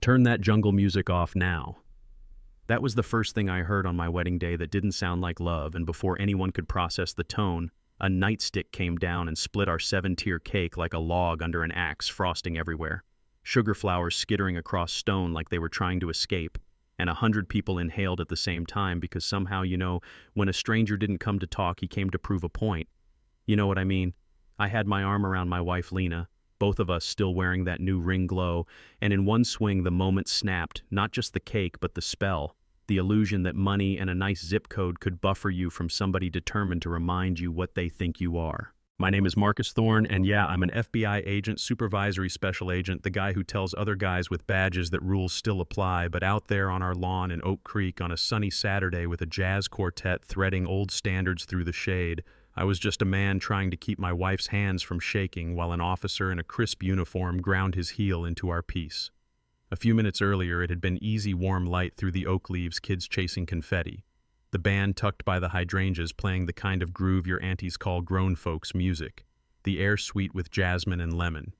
Turn that jungle music off now. That was the first thing I heard on my wedding day that didn't sound like love, and before anyone could process the tone, a nightstick came down and split our 7-tier cake like a log under an axe, frosting everywhere. Sugar flowers skittering across stone like they were trying to escape, and 100 people inhaled at the same time because somehow, when a stranger didn't come to talk, he came to prove a point. You know what I mean? I had my arm around my wife, Lena, both of us still wearing that new ring glow, and in one swing the moment snapped, not just the cake but the spell, the illusion that money and a nice zip code could buffer you from somebody determined to remind you what they think you are. My name is Marcus Thorne, and yeah, I'm an FBI agent, supervisory special agent, the guy who tells other guys with badges that rules still apply, but out there on our lawn in Oak Creek on a sunny Saturday with a jazz quartet threading old standards through the shade, I was just a man trying to keep my wife's hands from shaking while an officer in a crisp uniform ground his heel into our peace. A few minutes earlier, it had been easy warm light through the oak leaves, kids chasing confetti. The band tucked by the hydrangeas playing the kind of groove your aunties call grown folks music. The air sweet with jasmine and lemon.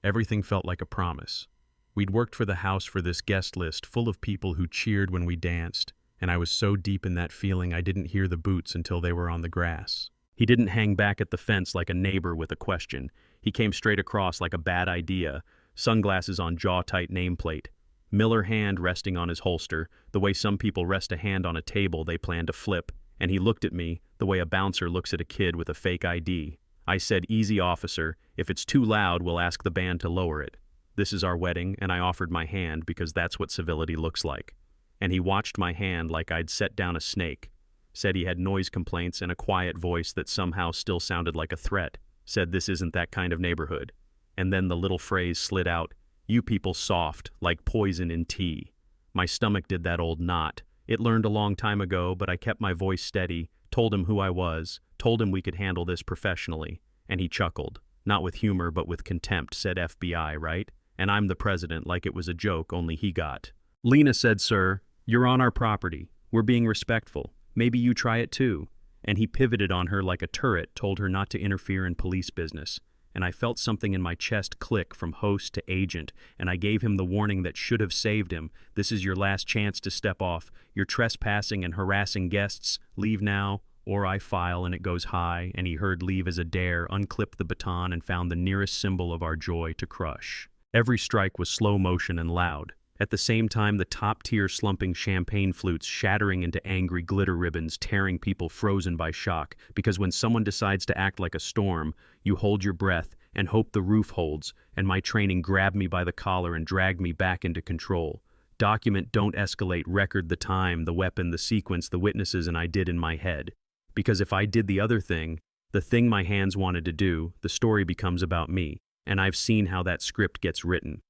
Everything felt like a promise. We'd worked for the house for this guest list full of people who cheered when we danced, and I was so deep in that feeling I didn't hear the boots until they were on the grass. He didn't hang back at the fence like a neighbor with a question. He came straight across like a bad idea, sunglasses on jaw-tight nameplate, Miller hand resting on his holster, the way some people rest a hand on a table they plan to flip, and he looked at me the way a bouncer looks at a kid with a fake ID. I said, "Easy, officer. If it's too loud, we'll ask the band to lower it. This is our wedding," and I offered my hand because that's what civility looks like. And he watched my hand like I'd set down a snake. Said he had noise complaints and a quiet voice that somehow still sounded like a threat. Said this isn't that kind of neighborhood. And then the little phrase slid out, "You people soft, like poison in tea." My stomach did that old knot. It learned a long time ago, but I kept my voice steady, told him who I was, told him we could handle this professionally, and he chuckled. Not with humor, but with contempt, said FBI, right? And I'm the president, like it was a joke, only he got. Lena said, "Sir, you're on our property. We're being respectful. Maybe you try it too." And he pivoted on her like a turret, told her not to interfere in police business. And I felt something in my chest click from host to agent, and I gave him the warning that should have saved him. "This is your last chance to step off. You're trespassing and harassing guests. Leave now, or I file," and it goes high, and he heard "leave" as a dare, unclipped the baton, and found the nearest symbol of our joy to crush. Every strike was slow motion and loud. At the same time, the top-tier slumping champagne flutes shattering into angry glitter ribbons, tearing people frozen by shock, because when someone decides to act like a storm, you hold your breath and hope the roof holds, and my training grabbed me by the collar and dragged me back into control. Document, don't escalate, record the time, the weapon, the sequence, the witnesses, and I did in my head. Because if I did the other thing, the thing my hands wanted to do, the story becomes about me, and I've seen how that script gets written.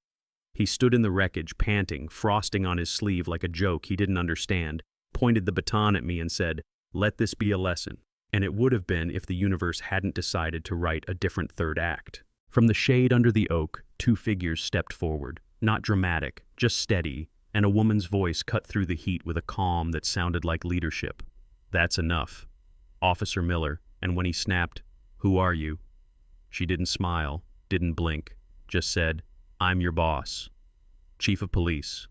He stood in the wreckage, panting, frosting on his sleeve like a joke he didn't understand, pointed the baton at me and said, "Let this be a lesson." And it would have been if the universe hadn't decided to write a different third act. From the shade under the oak, two figures stepped forward, not dramatic, just steady, and a woman's voice cut through the heat with a calm that sounded like leadership. "That's enough. Officer Miller," and when he snapped, "Who are you?" She didn't smile, didn't blink, just said, "I'm your boss. Chief of Police."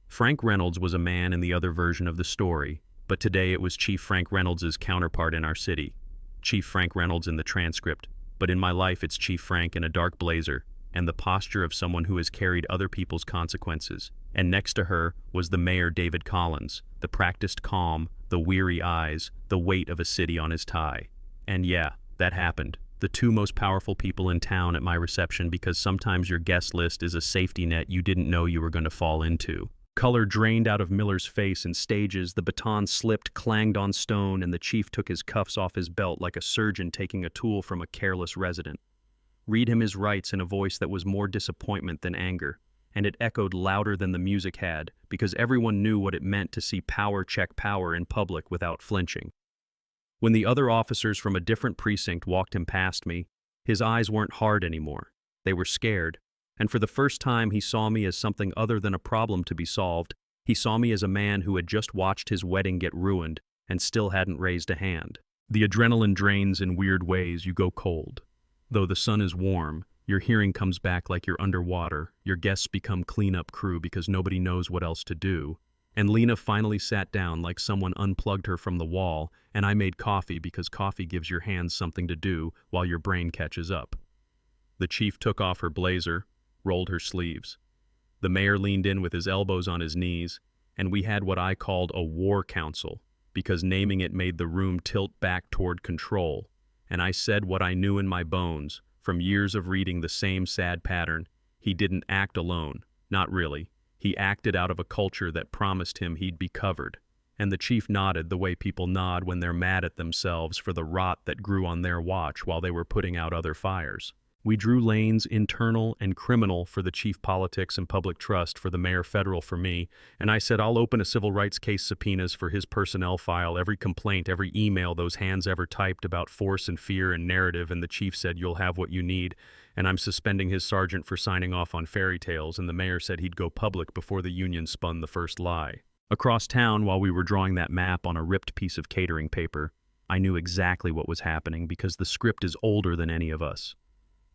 Frank Reynolds was a man in the other version of the story, but today it was Chief Frank Reynolds' counterpart in our city. Chief Frank Reynolds in the transcript, but in my life it's Chief Frank in a dark blazer, and the posture of someone who has carried other people's consequences. And next to her was the mayor David Collins, the practiced calm, the weary eyes, the weight of a city on his tie. And yeah, that happened. The two most powerful people in town at my reception, because sometimes your guest list is a safety net you didn't know you were going to fall into. Color drained out of Miller's face in stages, the baton slipped, clanged on stone, and the chief took his cuffs off his belt like a surgeon taking a tool from a careless resident. Read him his rights in a voice that was more disappointment than anger, and it echoed louder than the music had, because everyone knew what it meant to see power check power in public without flinching. When the other officers from a different precinct walked him past me, his eyes weren't hard anymore. They were scared, and for the first time he saw me as something other than a problem to be solved. He saw me as a man who had just watched his wedding get ruined and still hadn't raised a hand. The adrenaline drains in weird ways, you go cold. Though the sun is warm, Your hearing comes back like you're underwater, your guests become cleanup crew because nobody knows what else to do. And Lena finally sat down like someone unplugged her from the wall, and I made coffee because coffee gives your hands something to do while your brain catches up. The chief took off her blazer, rolled her sleeves. The mayor leaned in with his elbows on his knees, and we had what I called a war council, because naming it made the room tilt back toward control. And I said what I knew in my bones, from years of reading the same sad pattern. He didn't act alone, not really. He acted out of a culture that promised him he'd be covered. And the chief nodded the way people nod when they're mad at themselves for the rot that grew on their watch while they were putting out other fires. We drew lanes, internal and criminal, for the chief, politics and public trust for the mayor, federal for me, and I said I'll open a civil rights case subpoenas for his personnel file, every complaint, every email those hands ever typed about force and fear and narrative, and the chief said you'll have what you need, and I'm suspending his sergeant for signing off on fairy tales, and the mayor said he'd go public before the union spun the first lie. Across town, while we were drawing that map on a ripped piece of catering paper, I knew exactly what was happening because the script is older than any of us.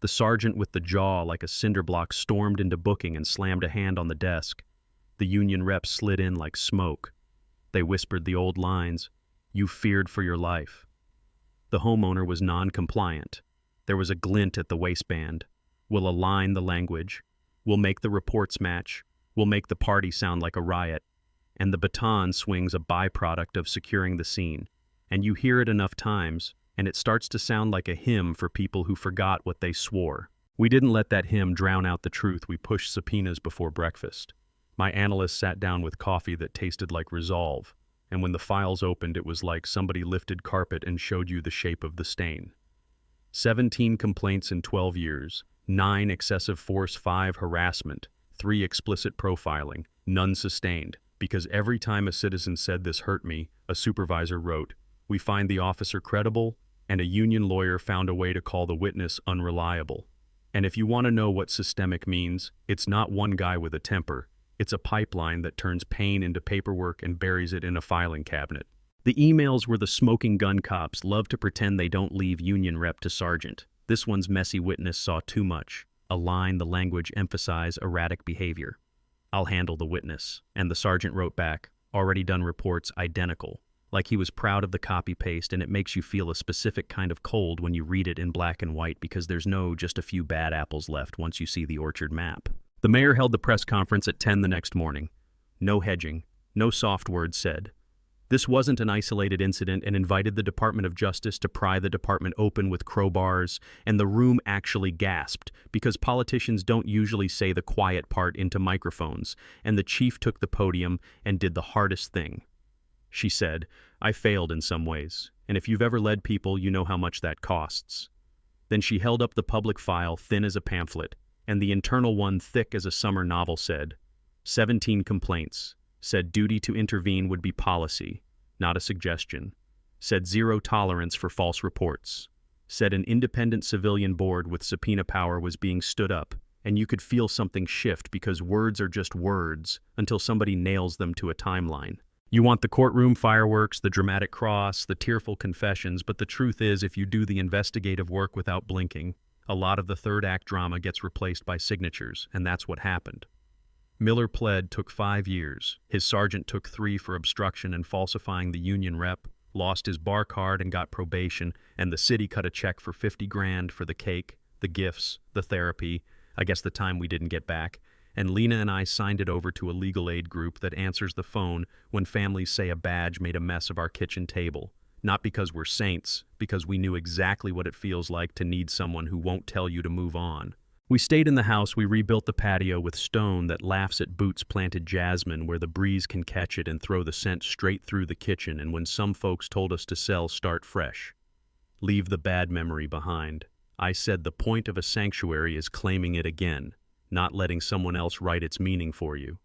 The sergeant with the jaw like a cinder block stormed into booking and slammed a hand on the desk. The union rep slid in like smoke. They whispered the old lines, "You feared for your life." The homeowner was non-compliant. There was a glint at the waistband. "We'll align the language. We'll make the reports match. We'll make the party sound like a riot." And the baton swings a byproduct of securing the scene. And you hear it enough times, and it starts to sound like a hymn for people who forgot what they swore. We didn't let that hymn drown out the truth. We pushed subpoenas before breakfast. My analyst sat down with coffee that tasted like resolve, and when the files opened, it was like somebody lifted carpet and showed you the shape of the stain. 17 complaints in 12 years, 9 excessive force, 5 harassment, 3 explicit profiling, none sustained, because every time a citizen said this hurt me, a supervisor wrote, "We find the officer credible," and a union lawyer found a way to call the witness unreliable. And if you want to know what systemic means, it's not one guy with a temper. It's a pipeline that turns pain into paperwork and buries it in a filing cabinet. The emails were the smoking gun cops love to pretend they don't leave union rep to sergeant. This one's messy witness saw too much. Align the language, emphasize erratic behavior. "I'll handle the witness." And the sergeant wrote back, "Already done reports identical." Like he was proud of the copy-paste, and it makes you feel a specific kind of cold when you read it in black and white because there's no just a few bad apples left once you see the orchard map. The mayor held the press conference at 10 the next morning. No hedging, no soft words said. This wasn't an isolated incident, and invited the Department of Justice to pry the department open with crowbars, and the room actually gasped because politicians don't usually say the quiet part into microphones, and the chief took the podium and did the hardest thing. She said, "I failed in some ways, and if you've ever led people, you know how much that costs." Then she held up the public file, thin as a pamphlet, and the internal one, thick as a summer novel, said, 17 complaints, said duty to intervene would be policy, not a suggestion, said zero tolerance for false reports, said an independent civilian board with subpoena power was being stood up, and you could feel something shift because words are just words until somebody nails them to a timeline. You want the courtroom fireworks, the dramatic cross, the tearful confessions, but the truth is if you do the investigative work without blinking, a lot of the third act drama gets replaced by signatures, and that's what happened. Miller pled, took 5 years. His sergeant took 3 for obstruction and falsifying the union rep, lost his bar card and got probation, and the city cut a check for 50 grand for the cake, the gifts, the therapy, I guess the time we didn't get back, and Lena and I signed it over to a legal aid group that answers the phone when families say a badge made a mess of our kitchen table. Not because we're saints, because we knew exactly what it feels like to need someone who won't tell you to move on. We stayed in the house. We rebuilt the patio with stone that laughs at boots-planted jasmine where the breeze can catch it and throw the scent straight through the kitchen, and when some folks told us to sell, start fresh. Leave the bad memory behind. I said the point of a sanctuary is claiming it again, not letting someone else write its meaning for you.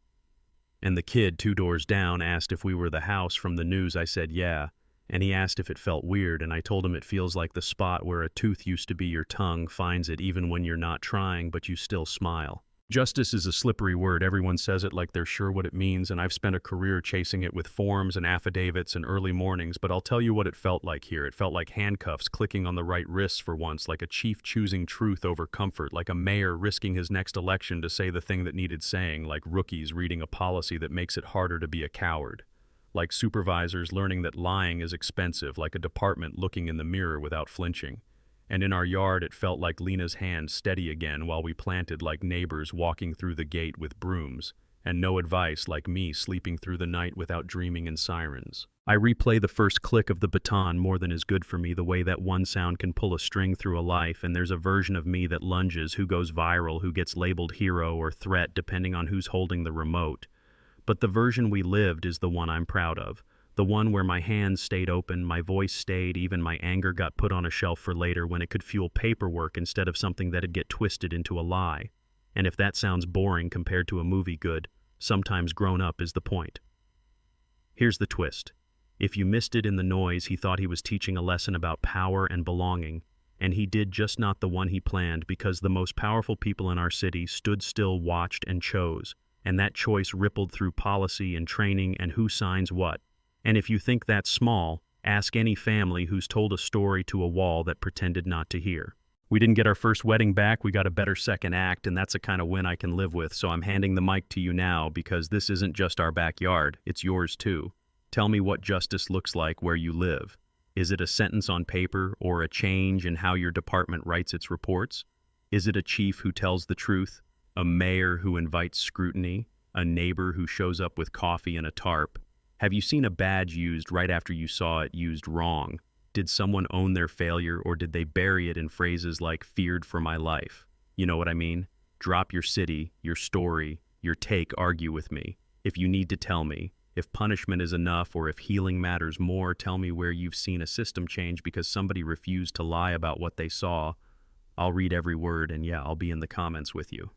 And the kid 2 doors down asked if we were the house from the news. I said yeah, and he asked if it felt weird, and I told him it feels like the spot where a tooth used to be your tongue finds it even when you're not trying, but you still smile. Justice is a slippery word. Everyone says it like they're sure what it means, and I've spent a career chasing it with forms and affidavits and early mornings, but I'll tell you what it felt like here. It felt like handcuffs clicking on the right wrists for once, like a chief choosing truth over comfort, like a mayor risking his next election to say the thing that needed saying, like rookies reading a policy that makes it harder to be a coward, like supervisors learning that lying is expensive, like a department looking in the mirror without flinching. And in our yard it felt like Lena's hand steady again while we planted like neighbors walking through the gate with brooms, and no advice like me sleeping through the night without dreaming in sirens. I replay the first click of the baton more than is good for me, the way that one sound can pull a string through a life, and there's a version of me that lunges, who goes viral, who gets labeled hero or threat depending on who's holding the remote. But the version we lived is the one I'm proud of. The one where my hands stayed open, my voice stayed, even my anger got put on a shelf for later when it could fuel paperwork instead of something that'd get twisted into a lie. And if that sounds boring compared to a movie good, sometimes grown up is the point. Here's the twist. If you missed it in the noise, he thought he was teaching a lesson about power and belonging, and he did just not the one he planned, because the most powerful people in our city stood still, watched, and chose, and that choice rippled through policy and training and who signs what. And if you think that's small, ask any family who's told a story to a wall that pretended not to hear. We didn't get our first wedding back, we got a better second act, and that's a kind of win I can live with, so I'm handing the mic to you now because this isn't just our backyard, it's yours too. Tell me what justice looks like where you live. Is it a sentence on paper or a change in how your department writes its reports? Is it a chief who tells the truth? A mayor who invites scrutiny? A neighbor who shows up with coffee and a tarp? Have you seen a badge used right after you saw it used wrong? Did someone own their failure, or did they bury it in phrases like "feared for my life"? You know what I mean? Drop your city, your story, your take, argue with me. If you need to tell me. If punishment is enough, or if healing matters more, tell me where you've seen a system change because somebody refused to lie about what they saw. I'll read every word, and yeah, I'll be in the comments with you.